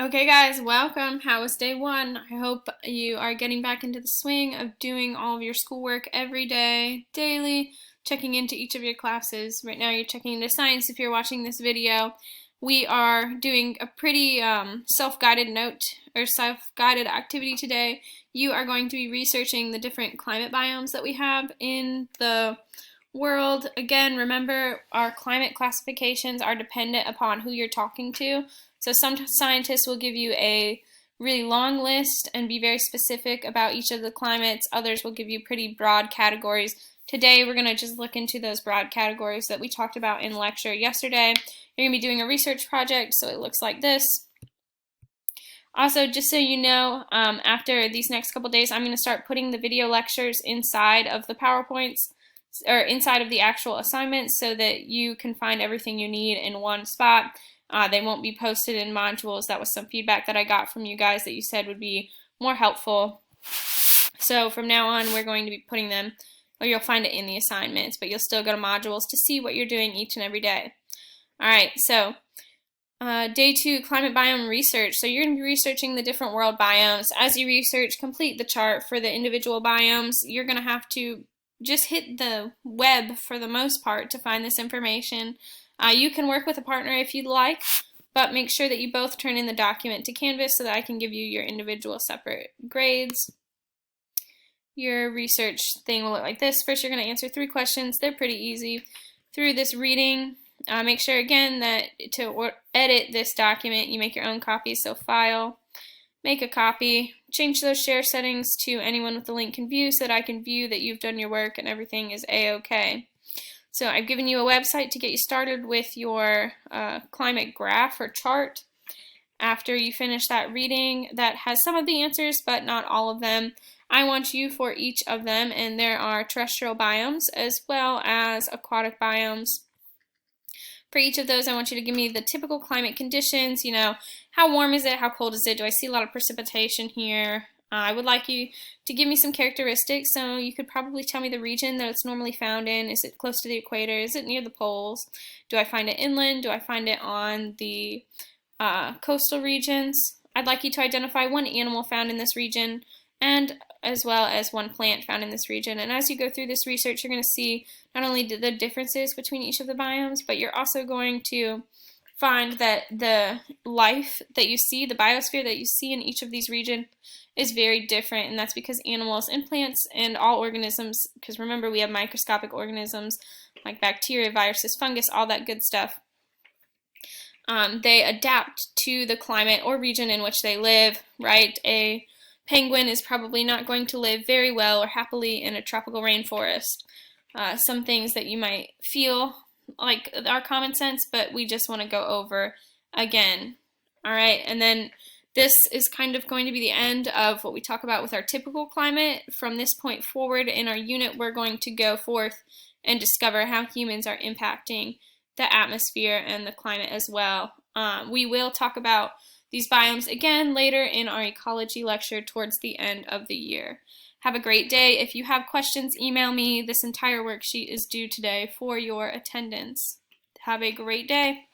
Okay guys, welcome. How was day one? I hope you are getting back into the swing of doing all of your schoolwork every day, daily, checking into each of your classes. Right now you're checking into science if you're watching this video. We are doing a pretty self-guided note or self-guided activity today. You are going to be researching the different climate biomes that we have in the world. Again, remember our climate classifications are dependent upon who you're talking to. So some scientists will give you a really long list and be very specific about each of the climates. Others will give you pretty broad categories. Today we're going to just look into those broad categories that we talked about in lecture yesterday. You're going to be doing a research project, so it looks like this. Also, just so you know, after these next couple days, I'm going to start putting the video lectures inside of the PowerPoints, or inside of the actual assignments, so that you can find everything you need in one spot. They won't be posted in modules. That was some feedback that I got from you guys that you said would be more helpful. So from now on, we're going to be putting them, or you'll find it in the assignments, but you'll still go to modules to see what you're doing each and every day. All right, so day 2, climate biome research. So you're going to be researching the different world biomes. As you research, complete the chart for the individual biomes. You're going to have to just hit the web for the most part to find this information. You can work with a partner if you'd like, but make sure that you both turn in the document to Canvas so that I can give you your individual separate grades. Your research thing will look like this. First, you're going to answer 3 questions. They're pretty easy. Through this reading, make sure again that to edit this document, you make your own copy. So File, make a copy, change those share settings to anyone with the link can view so that I can view that you've done your work and everything is a-okay. So I've given you a website to get you started with your climate graph or chart. After you finish that reading, that has some of the answers, but not all of them. I want you for each of them, and there are terrestrial biomes as well as aquatic biomes. For each of those, I want you to give me the typical climate conditions. You know, how warm is it? How cold is it? Do I see a lot of precipitation here? I would like you to give me some characteristics. So you could probably tell me the region that it's normally found in. Is it close to the equator? Is it near the poles? Do I find it inland? Do I find it on the coastal regions? I'd like you to identify one animal found in this region, and as well as one plant found in this region. And as you go through this research, you're going to see not only the differences between each of the biomes, but you're also going to find that the life that you see, the biosphere that you see in each of these regions is very different, and that's because animals and plants and all organisms, because remember we have microscopic organisms like bacteria, viruses, fungus, all that good stuff, they adapt to the climate or region in which they live, right? A penguin is probably not going to live very well or happily in a tropical rainforest. Some things that you might feel like are common sense, but we just want to go over again. All right, and then this is kind of going to be the end of what we talk about with our typical climate. From this point forward in our unit, we're going to go forth and discover how humans are impacting the atmosphere and the climate as well. We will talk about these biomes again later in our ecology lecture towards the end of the year. Have a great day. If you have questions, email me. This entire worksheet is due today for your attendance. Have a great day.